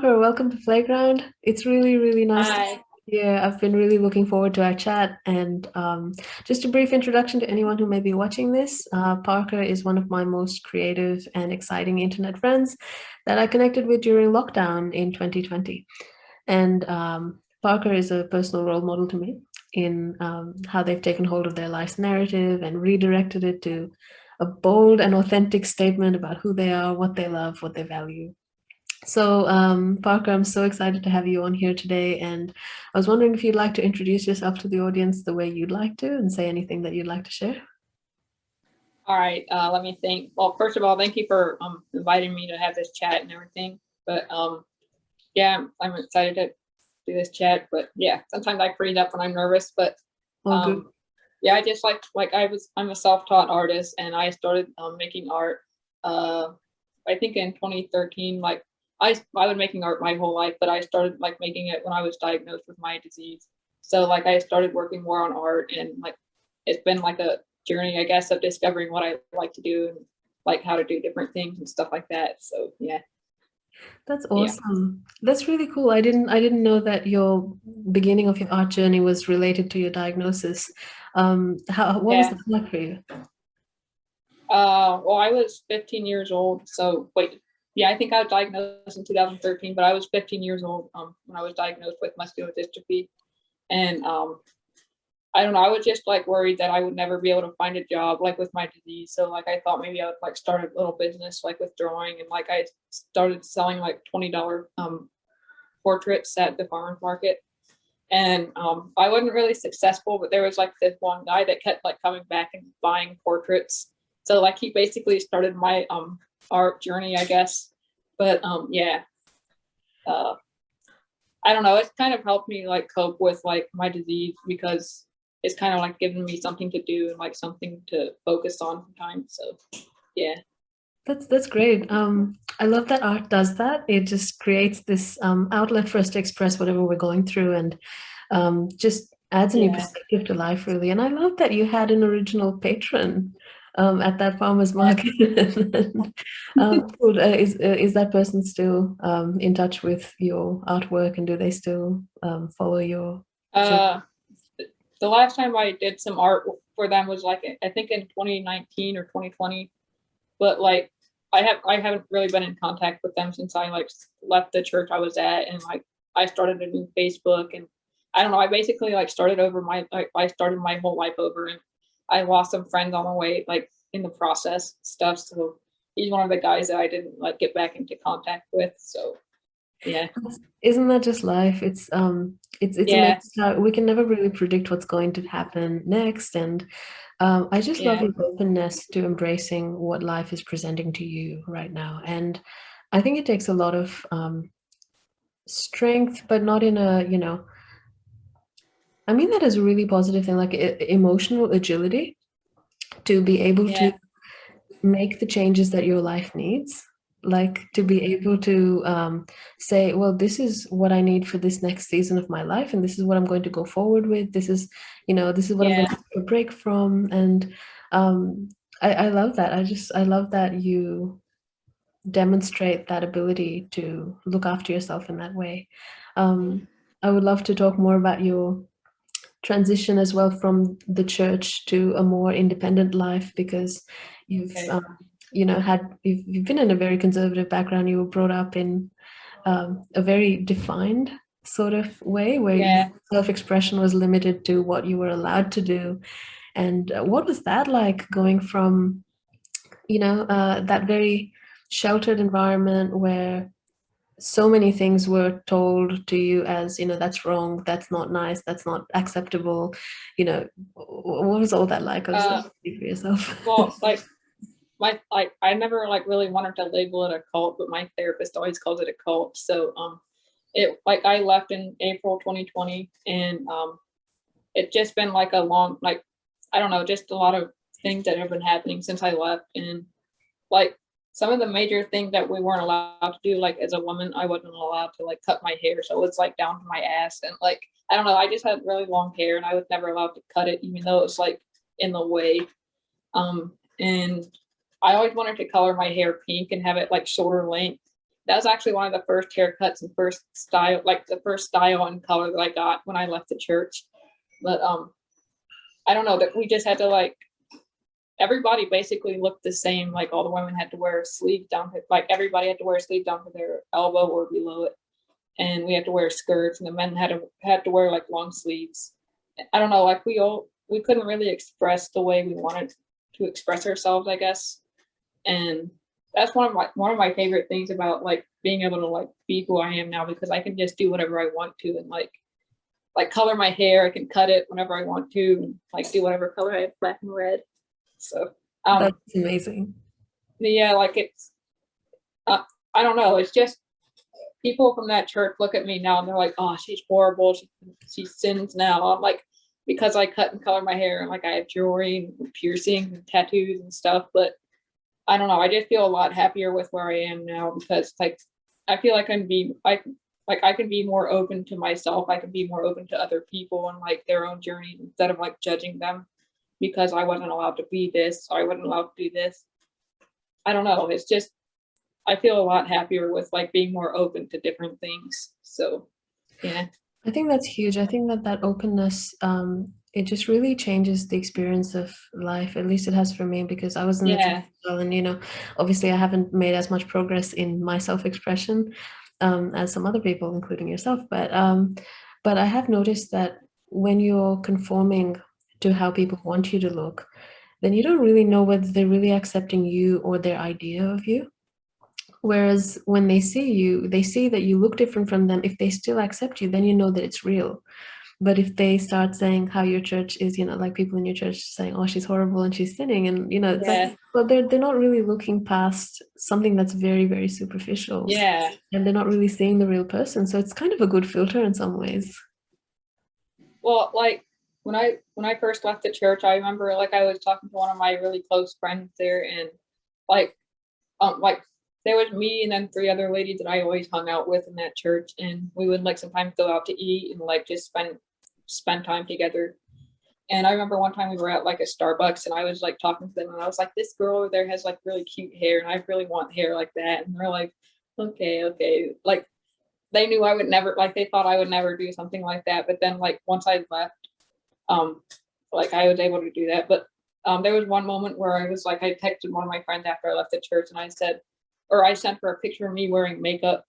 Parker. Welcome to Playground. It's really, really nice to Hi. Yeah, I've been really looking forward to our chat. And just a brief introduction to anyone who may be watching this. Parker is one of my most creative and exciting internet friends that I connected with during lockdown in 2020. And Parker is a personal role model to me in how they've taken hold of their life's narrative and redirected it to a bold and authentic statement about who they are, what they love, what they value. So, Parker, I'm so excited to have you on here today. And I was wondering if you'd like to introduce yourself to the audience the way you'd like to and say anything that you'd like to share. All right. Let me think. Well, first of all, thank you for inviting me to have this chat and everything. But yeah, I'm excited to do this chat. But yeah, sometimes I freeze up when I'm nervous. But All good. um, yeah, I just I'm a self-taught artist, and I started making art. Uh, I think in 2013. I was making art my whole life, but I started like making it when I was diagnosed with my disease. So like I started working more on art, and like it's been like a journey, I guess, of discovering what I like to do and like how to do different things and stuff like that. So yeah, That's yeah, awesome. That's really cool. I didn't know that your beginning of your art journey was related to your diagnosis. What was yeah. that like for you? Well, I was 15 years old. So wait, yeah, I think I was diagnosed in 2013, but I was 15 years old when I was diagnosed with muscular dystrophy, and I don't know. I was just like worried that I would never be able to find a job like with my disease. So like I thought maybe I would like start a little business like with drawing, and like I started selling like $20 portraits at the farmers market. And I wasn't really successful, but there was like this one guy that kept like coming back and buying portraits. So like he basically started my art journey, I guess. But yeah, uh, I don't know. It's kind of helped me like cope with like my disease because it's kind of like giving me something to do and like something to focus on sometimes. So yeah, That's great. I love that art does that. It just creates this outlet for us to express whatever we're going through, and just adds a new yeah, perspective to life, really. And I love that you had an original patron at that farmer's yeah. market. Cool. Is that person still in touch with your artwork, and do they still follow your journey? Uh, the last time I did some art for them was like I think in 2019 or 2020. But like I haven't really been in contact with them since I like left the church I was at, and like I started a new Facebook, and I don't know, I basically like started over my like I started my whole life over, and I lost some friends on the way like in the process stuff. So he's one of the guys that I didn't like get back into contact with. So yeah. Isn't that just life? It's amazing Yeah. how we can never really predict what's going to happen next. And I just love Yeah. your openness to embracing what life is presenting to you right now. And I think it takes a lot of strength, but not in a, I mean that as a really positive thing, like emotional agility to be able to Yeah. make the changes that your life needs, like to be able to say, well, this is what I need for this next season of my life, and this is what I'm going to go forward with. This is what I'm going Yeah. to take a break from. And um, I love that. I love that you demonstrate that ability to look after yourself in that way. um, I would love to talk more about your transition as well from the church to a more independent life, because you've Okay. you've been in a very conservative background. You were brought up in a very defined sort of way where your Yeah. self-expression was limited to what you were allowed to do. And what was that like, going from that very sheltered environment where so many things were told to you as, that's wrong, that's not nice, that's not acceptable. What was all that like? I'll just let Uh, you speak for yourself. well, like my like I never like really wanted to label it a cult, but my therapist always calls it a cult. So it like I left in April 2020, and it's just been like a long like I don't know, just a lot of things that have been happening since I left. And like some of the major things that we weren't allowed to do, like as a woman I wasn't allowed to like cut my hair, so it's like down to my ass. And like I don't know, I just had really long hair and I was never allowed to cut it even though it was like in the way. And I always wanted to color my hair pink and have it like shorter length. that was actually one of the first haircuts and first style, like the first style and color that I got when I left the church. But I don't know, that we just had to like, everybody basically looked the same. Like all the women had to wear a sleeve down to, like everybody had to wear a sleeve down to their elbow or below it, and we had to wear skirts, and the men had to wear like long sleeves. I don't know, like we couldn't really express the way we wanted to express ourselves, I guess. And that's one of my favorite things about like being able to like be who I am now, because I can just do whatever I want to, and like color my hair. I can cut it whenever I want to, and like do whatever color I have, black and red. So That's amazing. yeah, like it's I don't know, it's just people from that church look at me now and they're like, oh, she's horrible, she sins now. I'm like, because I cut and color my hair, and like I have jewelry and piercings and tattoos and stuff. But I don't know, I just feel a lot happier with where I am now, because like I feel like I can be more open to myself. I can be more open to other people and like their own journey, instead of like judging them because I wasn't allowed to be this, or I wasn't allowed to do this. I don't know. It's just I feel a lot happier with like being more open to different things. So yeah. I think that's huge. I think that openness, it just really changes the experience of life. At least it has for me, because I was in the church Yeah. as well, and obviously I haven't made as much progress in my self-expression as some other people, including yourself. But I have noticed that when you're conforming to how people want you to look, then you don't really know whether they're really accepting you or their idea of you. Whereas when they see you, they see that you look different from them. If they still accept you, then you know that it's real. But if they start saying how your church is, like people in your church saying, oh, she's horrible and she's sinning, and it's like, Yeah. well, they're not really looking past something that's very, very superficial. Yeah. And they're not really seeing the real person. So it's kind of a good filter in some ways. Well, like when I first left the church, I remember like I was talking to one of my really close friends there, and like like there was me and then three other ladies that I always hung out with in that church, and we would like sometimes go out to eat and like just spend time together. And I remember one time we were at like a Starbucks, and I was like talking to them, and I was like, this girl over there has like really cute hair, and I really want hair like that. And they're like, okay, okay. Like they knew I would never, like they thought I would never do something like that. But then like once I left, like I was able to do that. But there was one moment where I was like, I texted one of my friends after I left the church, and I said, or I sent her a picture of me wearing makeup,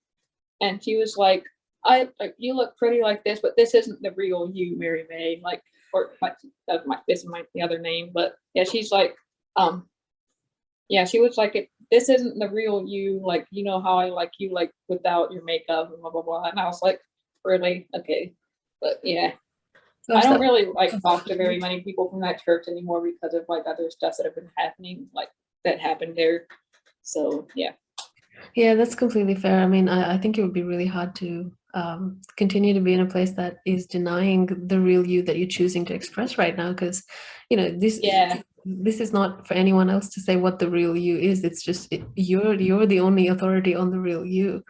and she was like, I like, you look pretty like this, but this isn't the real you, Mary May. Like, or like this is my the other name, but yeah, she's like, yeah, she was like, this isn't the real you. Like, you know how I like you, like without your makeup and blah blah blah. And I was like, really? Okay, but yeah. I Gosh, don't really like talk to very many people from that church anymore because of like other stuff that have been happening, like that happened there. So yeah. Yeah, that's completely fair. I mean, I think it would be really hard to continue to be in a place that is denying the real you that you're choosing to express right now, because this Yeah. this is not for anyone else to say what the real you is. It's just you're the only authority on the real you.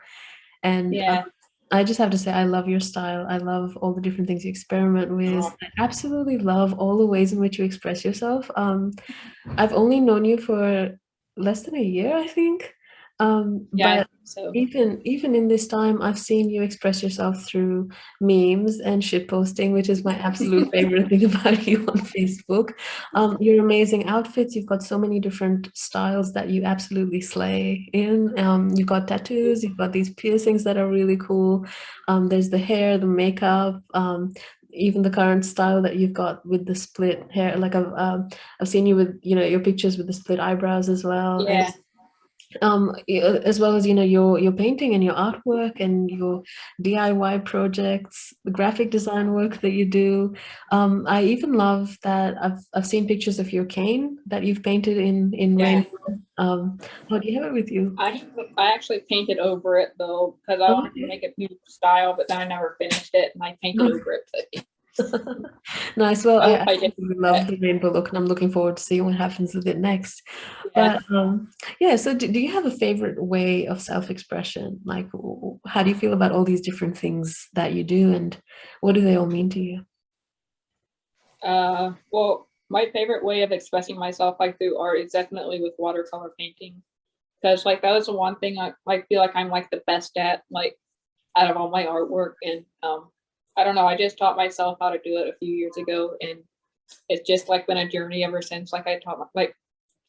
And Yeah. I just have to say, I love your style. I love all the different things you experiment with. Oh, I absolutely love all the ways in which you express yourself. I've only known you for less than a year, I think. yeah. I But think so. even in this time, I've seen you express yourself through memes and shit posting, which is my absolute favorite thing about you on Facebook. Your amazing outfits. You've got so many different styles that you absolutely slay in. You've got tattoos. You've got these piercings that are really cool. There's the hair, the makeup. Even the current style that you've got with the split hair, like I've seen you with your pictures with the split eyebrows as well, and Yeah. as well as your painting and your artwork and your DIY projects, the graphic design work that you do. I even love that I've seen pictures of your cane that you've painted in Yeah. rainbow. How do you have it with you? I actually painted over it though, because I wanted to Okay. make a new style, but then I never finished it, and I painted over it. But Nice. Well, I I hope I did absolutely love that. the rainbow look, and I'm looking forward to seeing what happens with it next. Yeah. But yeah, so do you have a favorite way of self-expression? Like, how do you feel about all these different things that you do, and what do they all mean to you? Well, my favorite way of expressing myself like through art is definitely with watercolor painting, because like that was the one thing I like feel like I'm like the best at, like out of all my artwork. And I don't know, I just taught myself how to do it a few years ago, and it's just like been a journey ever since. Like I taught like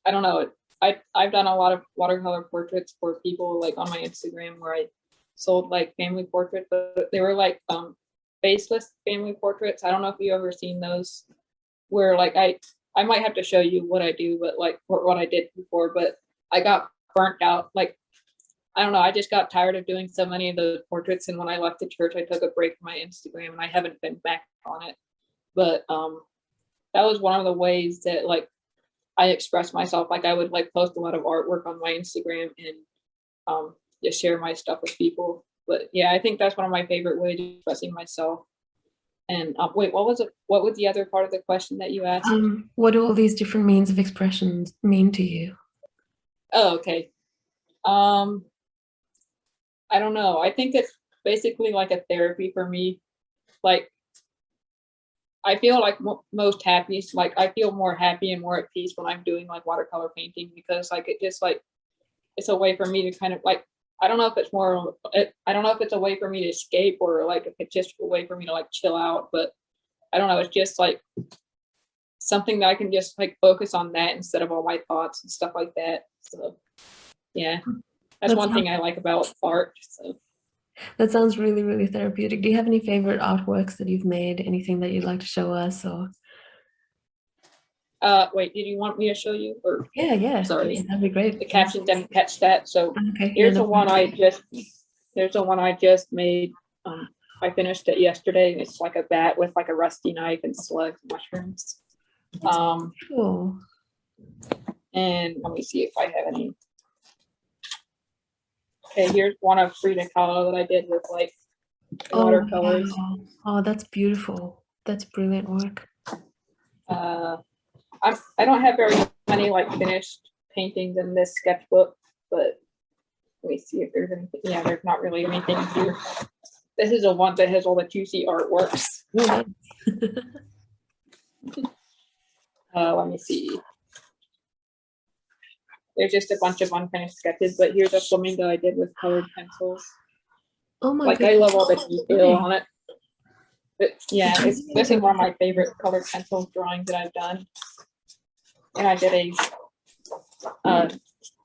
I don't know, I've done a lot of watercolor portraits for people like on my Instagram where I sold like family portraits, but they were like faceless family portraits. I don't know if you ever seen those, where like I might have to show you what I do, but like what I did before, but I got burnt out. Like I don't know, I just got tired of doing so many of those portraits, and when I left the church, I took a break from my Instagram, and I haven't been back on it. But that was one of the ways that like I expressed myself. Like I would like post a lot of artwork on my Instagram and just share my stuff with people. But yeah, I think that's one of my favorite ways of expressing myself. And wait, what was it? What was the other part of the question that you asked? What do all these different means of expression mean to you? Oh, okay. Um, I don't know. I think it's basically like a therapy for me. Like I feel like most happiest, like I feel more happy and more at peace when I'm doing like watercolor painting, because like it just like it's a way for me to kind of like I don't know if it's more I don't know if it's a way for me to escape, or like if it's just a way for me to like chill out, but I don't know, it's just like something that I can just like focus on that instead of all my thoughts and stuff like that. So yeah, that's That one sounds, thing I like about art. So that sounds really, really therapeutic. Do you have any favorite artworks that you've made? Anything that you'd like to show us? Or wait, did you want me to show you, or yeah, yeah, sorry, yeah, that'd be great. the caption didn't catch that. So Okay, yeah, here's no the one problem. there's the one I just made. I finished it yesterday. It's like a bat with like a rusty knife and slugs and mushrooms. Cool. And let me see if I have any. Okay, here's one of Frida Kahlo that I did with like Oh watercolors. wow. Oh, that's beautiful. That's brilliant work. Uh, I don't have very many like finished paintings in this sketchbook, but let me see if there's anything. Yeah, there's not really anything here. This is a one that has all the juicy artworks. Oh, nice. Let me see. There's just a bunch of unfinished sketches, but here's a flamingo I did with colored pencils. Oh my Like I goodness. love all the detail on it. But yeah, this is one of my favorite colored pencil drawings that I've done. And I did a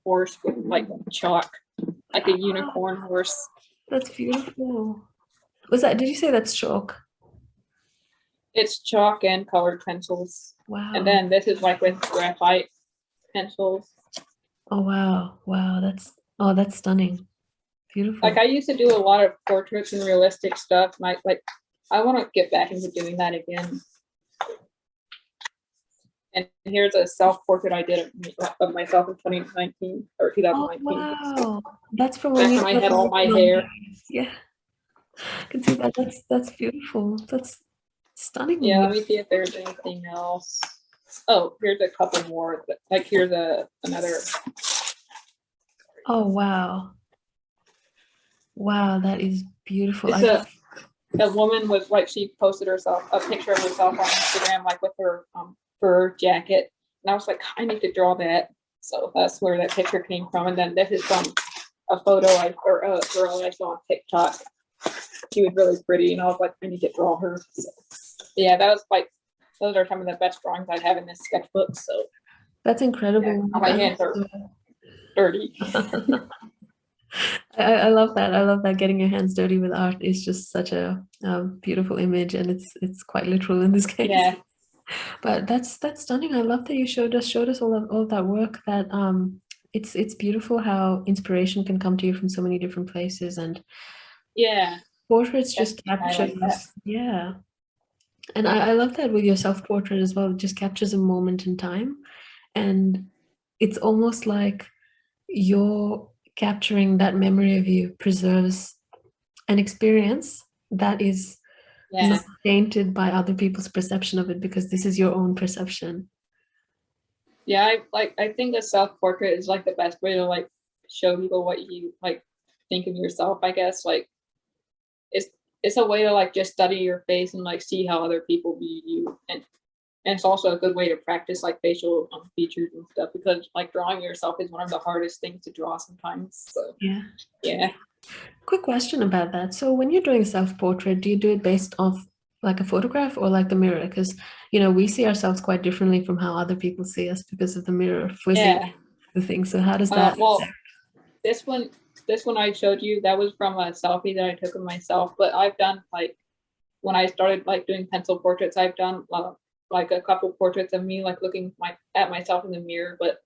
horse with like chalk, like a unicorn horse. That's beautiful. Was that, did you say that's chalk? It's chalk and colored pencils. And Wow. then this is like with graphite pencils. Oh wow. Wow. That's stunning. Like Beautiful. I used to do a lot of portraits and realistic stuff, and I want to get back into doing that again. And here's a self-portrait I did of myself in 2019 or Oh 2019. wow. That's from when Back you when I started had all my working on hair. these. Yeah. I can see that. That's beautiful. That's Yeah, stunning. let me see if there's anything else. Oh, here's a couple more. Like here's another. Oh wow. Wow, that is beautiful. It's a woman was like she posted herself a picture of herself on Instagram like with her fur jacket, and I was like I need to draw that. So that's where that picture came from. And then this is from a photo or a girl I saw on TikTok. She was really pretty, and I was like I need to draw her. So, yeah, that was like those are some of the best drawings I have in this sketchbook. So that's yeah, incredible. my hands are dirty. I love that. I love that getting your hands dirty with art is just such a beautiful image, and it's quite literal in this case. Yeah. But that's stunning. I love that you showed us all of that work. That it's beautiful how inspiration can come to you from so many different places, and Yeah. portraits That's just I like that. captures. Yeah, and I love that with your self portrait as well. It just captures a moment in time, and it's almost like you're capturing that memory of you preserves an experience that is Yeah. not tainted by other people's perception of it, because this is your own perception. Yeah, I think a self portrait is like the best way to like show people what you like think of yourself, I guess. Like it's it's a way to like just study your face and like see how other people view you. And And it's also a good way to practice like facial features and stuff, because like drawing yourself is one of the hardest things to draw sometimes. So Yeah. yeah. Quick question about that. So when you're doing self-portrait, do you do it based off like a photograph or like the mirror? Because, we see ourselves quite differently from how other people see us because of the mirror flipping Yeah. the thing. So how does that? Well, this one, I showed you, that was from a selfie that I took of myself. But I've done like, when I started like doing pencil portraits, I've done like a couple portraits of me like looking at myself in the mirror, but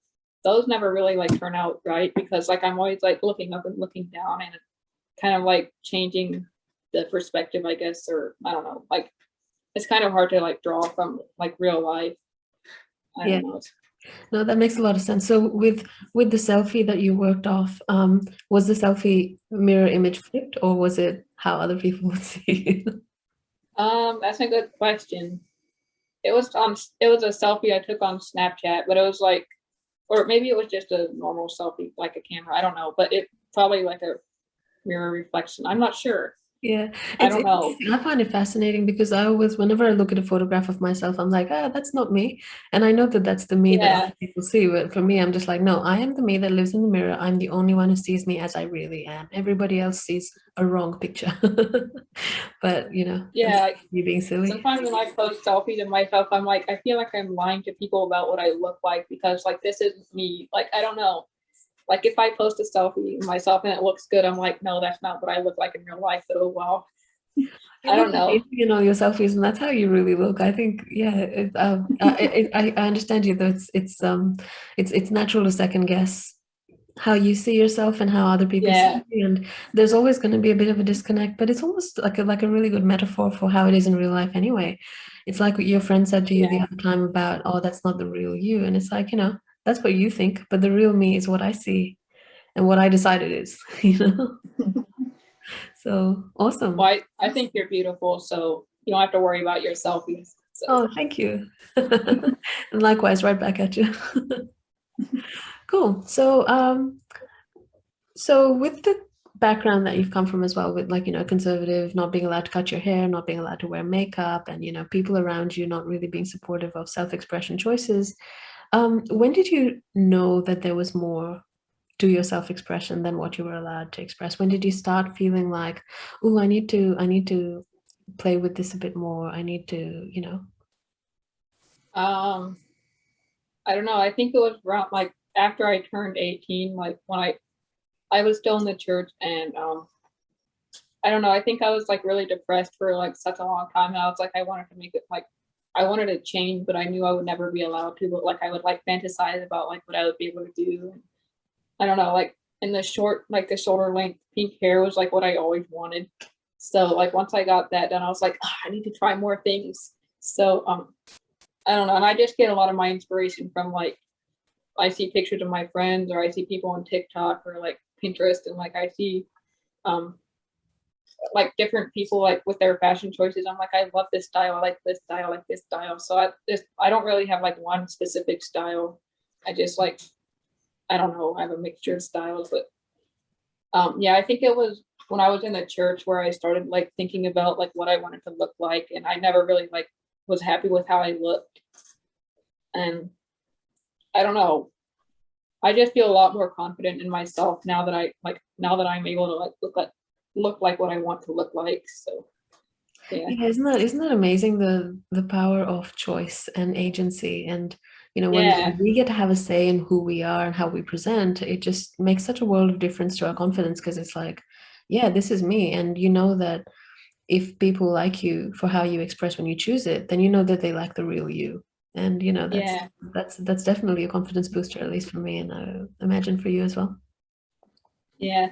those never really like turn out right, because like I'm always like looking up and looking down, and kind of like changing the perspective, I guess, or I don't know, like it's kind of hard to like draw from like real life. I Yeah. don't know. No, that makes a lot of sense. So with the selfie that you worked off, was the selfie mirror image flipped, or was it how other people would see you? That's a good question. It was a selfie I took on Snapchat, but it was like, or maybe it was just a normal selfie, like a camera. I don't know, but it probably like a mirror reflection. I'm not sure. Yeah, I it's don't know. interesting. I find it fascinating because I always, whenever I look at a photograph of myself, I'm like, that's not me. And I know that that's the me that Yeah, other people see. But for me, I'm just like, no, I am the me that lives in the mirror. I'm the only one who sees me as I really am. Everybody else sees a wrong picture. But, that's yeah. me being silly. Sometimes when I post selfies of myself, I'm like, I feel like I'm lying to people about what I look like, because like this isn't me. Like I don't know. Like if I post a selfie of myself and it looks good, I'm like, no, that's not what I look like in real life. But oh well. You I look don't know. amazing in all your selfies, and that's how you really look. I think, yeah, I understand you, though. It's natural to second guess how you see yourself and how other people see Yeah, you, and there's always going to be a bit of a disconnect. But it's almost like a really good metaphor for how it is in real life, anyway. It's like what your friend said to you the yeah, other time about, oh, that's not the real you, and it's like, that's what you think, but the real me is what I see and what I decide it is. So well, awesome. I think you're beautiful, so you don't have to worry about your selfies. So Oh, thank you. And likewise, right back at you. Cool. So with the background that you've come from as well, with like, conservative, not being allowed to cut your hair, not being allowed to wear makeup, and, people around you not really being supportive of self-expression choices, when did you know that there was more to your self-expression than what you were allowed to express? When did you start feeling like, oh, I need to play with this a bit more. I need to. um I don't know. I think it was around like after I turned 18, like when I was still in the church, and I don't know, I think I was like really depressed for like such a long time, and I was like I wanted to make it like I wanted to change, but I knew I would never be allowed to. But like I would like fantasize about like what I would be able to do. And I don't know, like in the short, like the shoulder length pink hair was like what I always wanted. So like once I got that done, I was like, I need to try more things. So I don't know, and I just get a lot of my inspiration from like I see pictures of my friends, or I see people on TikTok or like Pinterest, and like I see um like different people like with their fashion choices. I'm like, I love this style, I like this style, I like this style. So I don't really have like one specific style. I just like, I don't know, I have a mixture of styles. But yeah, I think it was when I was in the church where I started like thinking about like what I wanted to look like, and I never really like was happy with how I looked. And I don't know, I just feel a lot more confident in myself now that now that I'm able to like look like what I want to look like. So yeah. Yeah, isn't that amazing, the power of choice and agency, and when Yeah. we get to have a say in who we are and how we present, it just makes such a world of difference to our confidence, because it's like, yeah, this is me, and you know that if people like you for how you express when you choose it, then you know that they like the real you, and that's Yeah. that's definitely a confidence booster, at least for me, and I imagine for you as well. Yeah.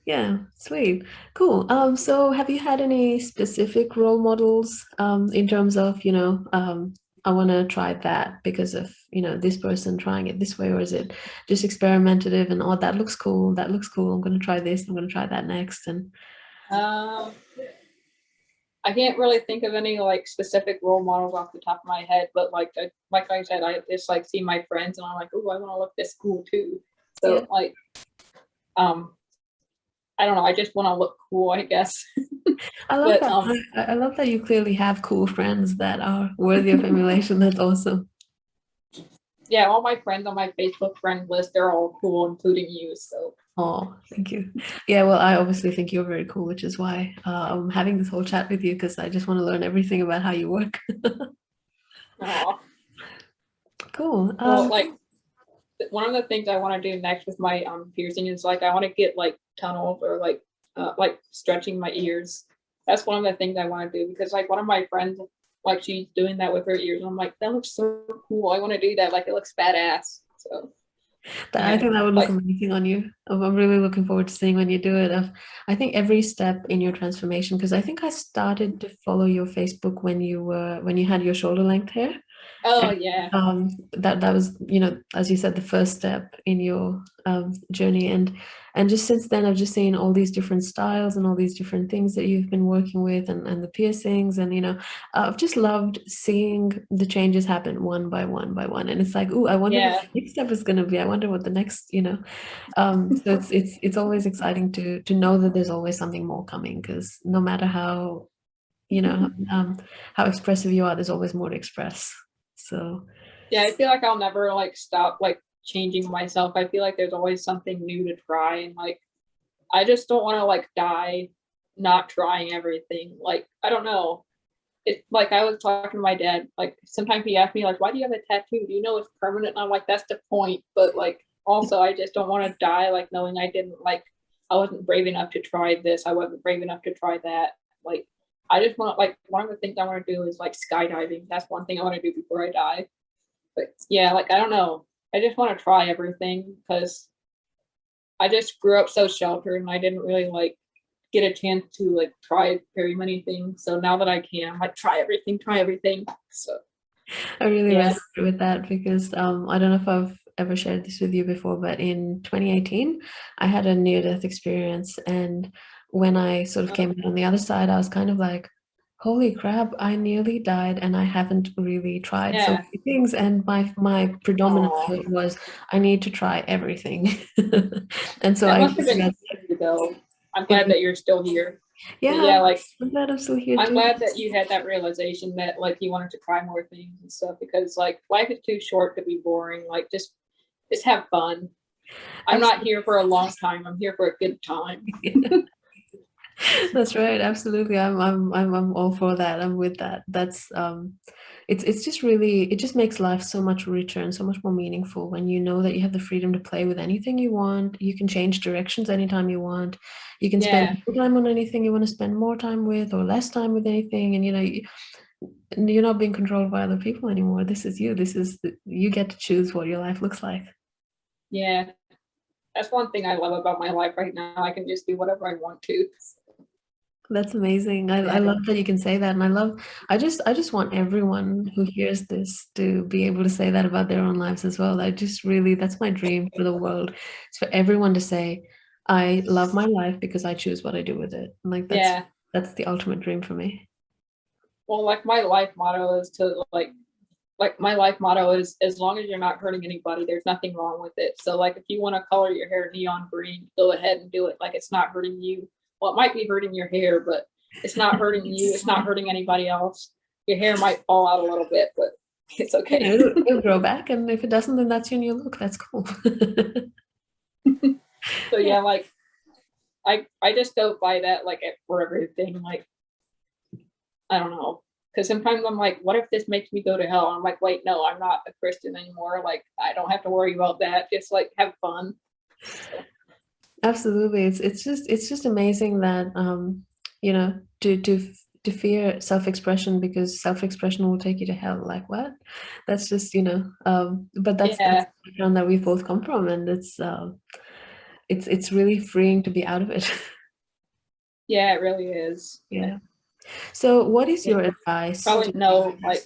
Yeah, sweet. Cool. So have you had any specific role models in terms of, I want to try that because of, this person trying it this way, or is it just experimentative and, oh, that looks cool, that looks cool, I'm going to try this, I'm going to try that next, and Um, I can't really think of any like specific role models off the top of my head, but like I said, I just like see my friends, and I'm like, oh, I want to look this cool too. yeah. So like, um, I don't know, I just want to look cool, I guess. I love But that. I love that you clearly have cool friends that are worthy of emulation. That's awesome. yeah, all my friends on my Facebook friend list, they're all cool, including you. So Oh, thank you. Yeah, well, I obviously think you're very cool, which is why I'm having this whole chat with you because I just want to learn everything about how you work. aw. Cool. Well, like one of the things I want to do next with my piercing is like I want to get like tunnels or like stretching my ears. That's one of the things I want to do because like one of my friends like she's doing that with her ears. And I'm like, that looks so cool. I want to do that. Like it looks badass. So I and think that would look like amazing on you. I'm really looking forward to seeing when you do it. I think every step in your transformation, because I think I started to follow your Facebook when you had your shoulder length hair. oh And yeah. that was, as you said, the first step in your journey. And just since then, I've just seen all these different styles and all these different things that you've been working with, and the piercings, and I've just loved seeing the changes happen one by one by one. And it's like, ooh, I wonder what Yeah. the next step is going to be. I wonder what the next. So it's always exciting to know that there's always something more coming, because no matter you know how expressive you are, there's always more to express. So Yeah, I feel like I'll never like stop like changing myself. I feel like there's always something new to try and like I just don't want to like die not trying everything. Like I don't know. It like I was talking to my dad, like sometimes he asked me like, why do you have a tattoo? Do you know it's permanent? And I'm like, that's the point. But like also I just don't want to die like knowing I wasn't brave enough to try this. I wasn't brave enough to try that. Like I just want like one of the things I want to do is like skydiving. That's one thing I want to do before I die. But yeah, like I don't know. I just want to try everything because I just grew up so sheltered and I didn't really like get a chance to like try very many things. So now that I can, I'm like try everything, try everything. So I really yeah. resonate with that because I don't know if I've ever shared this with you before, but in 2018, I had a near-death experience, and when I sort of came out on the other side, I was kind of like, "Holy crap! I nearly died, and I haven't really tried so Yeah. many things." And my predominant Aw. thought was, "I need to try everything," and so That I must have been really scary though. I'm it glad was, that you're still here. But yeah, yeah, like I'm glad I'm still here I'm too. glad that you had that realization that like you wanted to try more things and stuff because like life is too short to be boring. Like just have fun. I'm not Absolutely. here for a long time. I'm here for a good time. That's right. Absolutely. I'm all for that. I'm with that. That's it's just really, it just makes life so much richer and so much more meaningful when you know that you have the freedom to play with anything you want. You can change directions anytime you want. You can spend Yeah. more time on anything you want to spend more time with, or less time with anything, and you're not being controlled by other people anymore. This is you. You get to choose what your life looks like. Yeah. That's one thing I love about my life right now. I can just do whatever I want to. That's amazing. I Yeah. love that you can say that. And I just want everyone who hears this to be able to say that about their own lives as well. That's my dream for the world. It's for everyone to say, I love my life because I choose what I do with it. And like Yeah. that's the ultimate dream for me. Well, like my life motto is to like my life motto is as long as you're not hurting anybody, there's nothing wrong with it. So like if you want to color your hair neon green, go ahead and do it. Like it's not hurting you. Well, it might be hurting your hair, but it's not hurting you. It's not hurting anybody else. Your hair might fall out a little bit, but it's okay. It'll grow back, and if it doesn't, then that's your new look. That's cool. So Yeah. yeah, like I just go by that like for everything. Like I don't know. Because sometimes I'm like, what if this makes me go to hell? I'm like, wait, no, I'm not a Christian anymore. Like, I don't have to worry about that. Just like have fun. So, Absolutely. It's just amazing that to fear self-expression because self-expression will take you to hell. Like what? That's just, but that's yeah, the background that we both come from, and it's really freeing to be out of it. yeah, it really is. Yeah. So what is Yeah, your advice probably to know like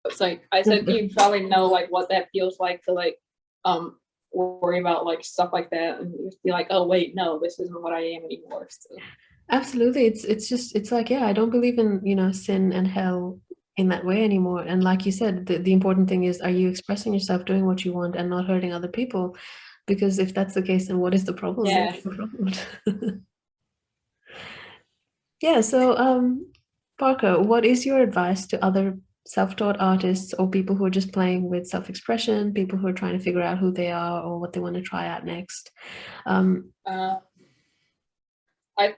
it's like I said, you probably know like what that feels like to like worry about like stuff like that and just be like, oh wait, no, this isn't what I am anymore. So Absolutely. It's like, yeah, I don't believe in, sin and hell in that way anymore. And like you said, the important thing is, are you expressing yourself, doing what you want, and not hurting other people? Because if that's the case, then what is the problem? There's yeah, no problem. Yeah, so Parker, what is your advice to other self-taught artists or people who are just playing with self-expression, people who are trying to figure out who they are or what they want to try out next? Um, Uh, I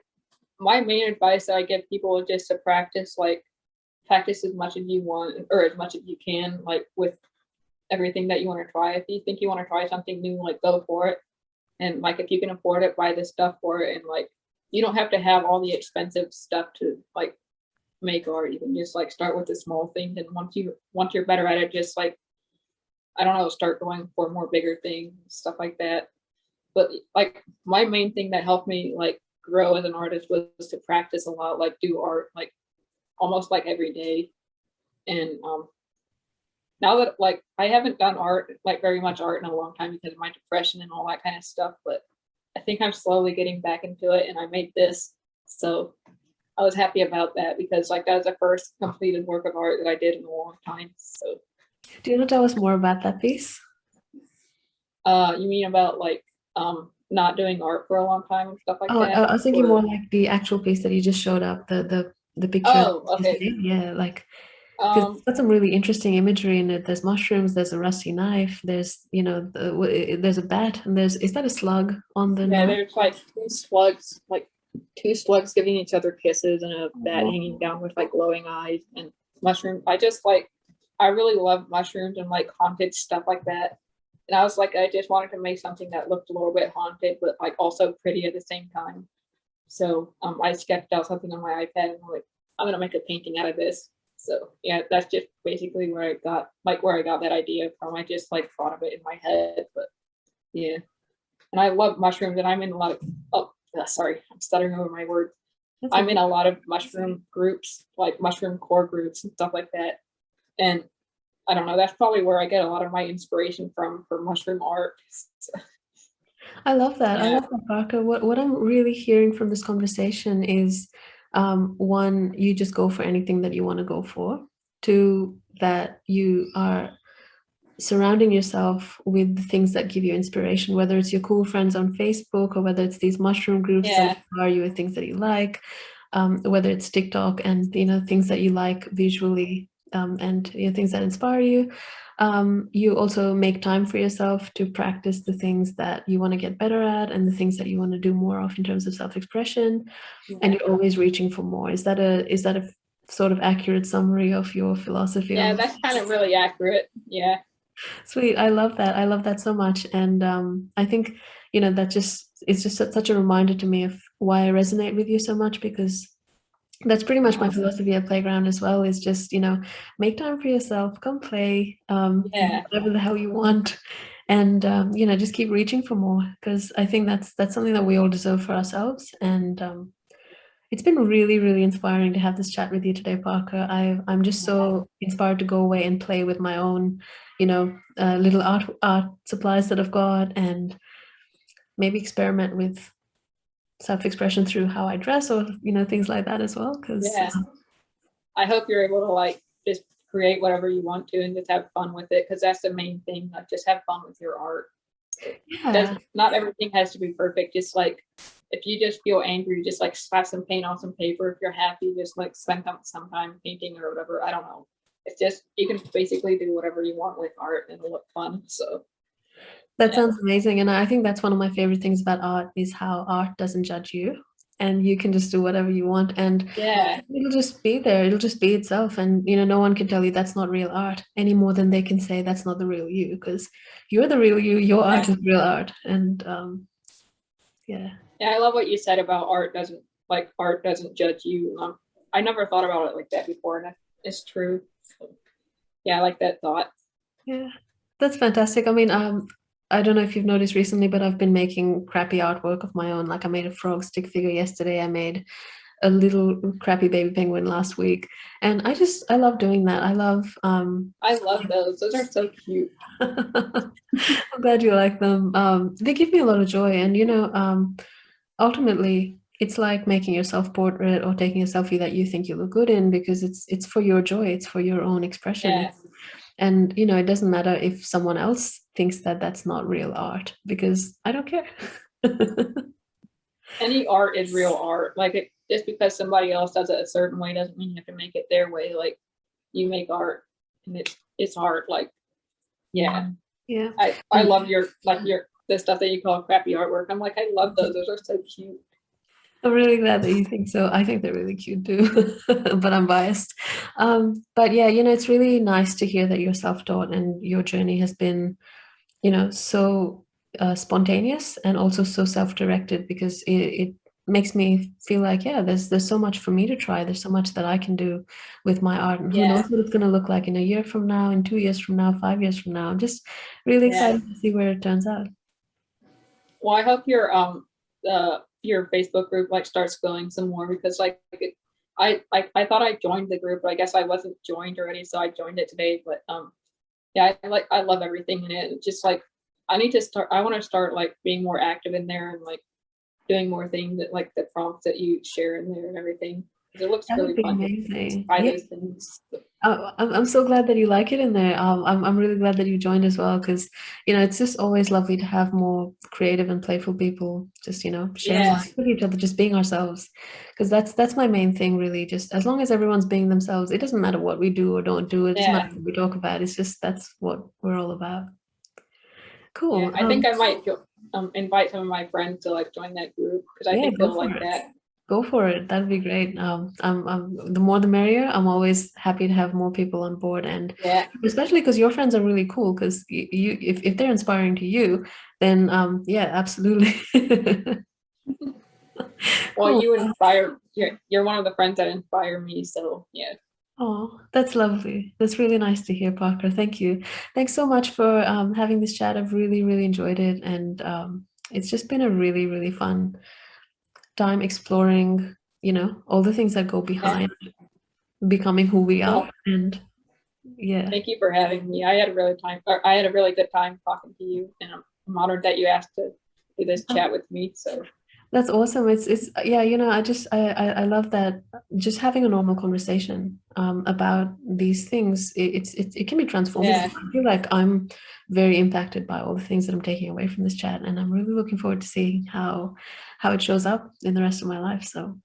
my main advice that I give people is just to practice as much as you want or as much as you can, like with everything that you want to try. If you think you want to try something new, like go for it. And like if you can afford it, buy the stuff for it. And like you don't have to have all the expensive stuff to like make art. You can just like start with the small things, and once you're better at it, just like I don't know, start going for more bigger things, stuff like that. But like my main thing that helped me like grow as an artist was to practice a lot, like do art like almost like every day. And now that like I haven't done art like very much art in a long time because of my depression and all that kind of stuff, but I think I'm slowly getting back into it and I made this. So I was happy about that because like that was the first completed work of art that I did in a long time. So do you want to tell us more about that piece? you mean about like not doing art for a long time and stuff like Oh, that? I was thinking more Or like the actual piece that you just showed up, the picture that oh, you just okay. made. Yeah, like because it's Um got some really interesting imagery in it. There's mushrooms, there's a rusty knife, there's there's a bat, and there's is that a slug on the yeah, knife? there's like two slugs giving each other kisses and a bat hanging down with like glowing eyes and mushrooms. I really love mushrooms and like haunted stuff like that. And I was like, I just wanted to make something that looked a little bit haunted, but like also pretty at the same time. So I sketched out something on my iPad and I'm like, I'm gonna make a painting out of this. So yeah, that's just basically where I got that idea from. I just like thought of it in my head, but yeah. And I love mushrooms, and I'm in a lot of sorry, I'm stuttering over my words. That's I'm in okay. a lot of mushroom groups, like mushroom core groups and stuff like that. And I don't know, that's probably where I get a lot of my inspiration from for mushroom art. I love that. I Yeah, love that, Parker. What I'm really hearing from this conversation is one, you just go for anything that you want to go for. Two, that you are surrounding yourself with the things that give you inspiration, whether it's your cool friends on Facebook or whether it's these mushroom groups that yeah, inspire you with things that you like, whether it's TikTok and things that you like visually, and things that inspire you. You also make time for yourself to practice the things that you want to get better at and the things that you want to do more of in terms of self-expression, and yeah, you're always reaching for more. Is that a sort of accurate summary of your philosophy on yeah. life? That's kind of really accurate. Yeah, Sweet. I love that. I love that so much. And I think, that just it's just such a reminder to me of why I resonate with you so much, because that's pretty much my uh, philosophy at Playground as well, is just, make time for yourself, come play, do yeah, whatever the hell you want. And just keep reaching for more, because I think that's something that we all deserve for ourselves. And it's been really, really inspiring to have this chat with you today, Parker. I'm just so inspired to go away and play with my own, little art supplies that I've got, and maybe experiment with self-expression through how I dress, or things like that as well. Because yeah. I hope you're able to like just create whatever you want to and just have fun with it because that's the main thing. Like just have fun with your art. Does yeah, not everything has to be perfect. Just like if you just feel angry, just like slap some paint on some paper. If you're happy, just like spend some time painting or whatever. I don't know. It's just you can basically do whatever you want with art and look fun. So that yeah, sounds amazing. And I think that's one of my favorite things about art, is how art doesn't judge you, and you can just do whatever you want, and yeah, it'll just be there. It'll just be itself. And, no one can tell you that's not real art any more than they can say that's not the real you, because you're the real you. Your yeah, art is real art. And yeah. yeah. I love what you said about art doesn't judge you. I never thought about it like that before, and it's true. So, yeah, I like that thought. Yeah. That's fantastic. I mean, I don't know if you've noticed recently, but I've been making crappy artwork of my own. Like I made a frog stick figure yesterday. I made a little crappy baby penguin last week. And I love doing that. I love I love those. Those are so cute. I'm glad you like them. They give me a lot of joy, and ultimately, it's like making your self portrait or taking a selfie that you think you look good in, because it's for your joy, it's for your own expression, Yeah. and it doesn't matter if someone else thinks that that's not real art, because I don't care. Any art is real art. Like just because somebody else does it a certain way doesn't mean you have to make it their way. Like you make art and it's art. Like, yeah. Yeah. I love the stuff that you call crappy artwork. I'm like, I love those. Those are so cute. I'm really glad that you think so. I think they're really cute too, but I'm biased. But yeah, it's really nice to hear that you're self-taught and your journey has been, so spontaneous and also so self-directed, because it makes me feel like, yeah, there's so much for me to try. There's so much that I can do with my art, and who knows Yeah. what it's going to look like in a year from now, in 2 years from now, 5 years from now. I'm just really Yeah. excited to see where it turns out. Well, I hope your Facebook group like starts going some more, because I thought I joined the group, but I guess I wasn't joined already, so I joined it today. But yeah, I love everything in it. It's just like I want to start like being more active in there and like doing more things that like the prompts that you share in there and everything. 'Cause it looks That would really be fun to amazing. try Yeah. those things. I'm so glad that you like it in there. I'm really glad that you joined as well, because it's just always lovely to have more creative and playful people just sharing Yeah, life with each other, just being ourselves, because that's my main thing really. Just as long as everyone's being themselves, it doesn't matter what we do or don't do. It doesn't yeah, matter what we talk about. It's just that's what we're all about. yeah. Cool. I think I might invite some of my friends to like join that group, because I Yeah, think go they'll for like it. that. Go for it. That'd be great. The more the merrier. I'm always happy to have more people on board, and Yeah. especially because your friends are really cool. Because if they're inspiring to you, then yeah, absolutely. Well, Cool. you inspire. You're one of the friends that inspire me. So yeah. Oh, that's lovely. That's really nice to hear, Parker. Thank you. Thanks so much for having this chat. I've really, really enjoyed it, and it's just been a really, really fun time exploring, all the things that go Yeah. behind becoming who we are. Well, And yeah. thank you for having me. I had a really good time talking to you, and I'm honored that you asked to do this chat with me. So That's awesome. It's yeah, I love that, just having a normal conversation about these things. It can be transformative. yeah, I feel like I'm very impacted by all the things that I'm taking away from this chat, and I'm really looking forward to seeing how it shows up in the rest of my life. So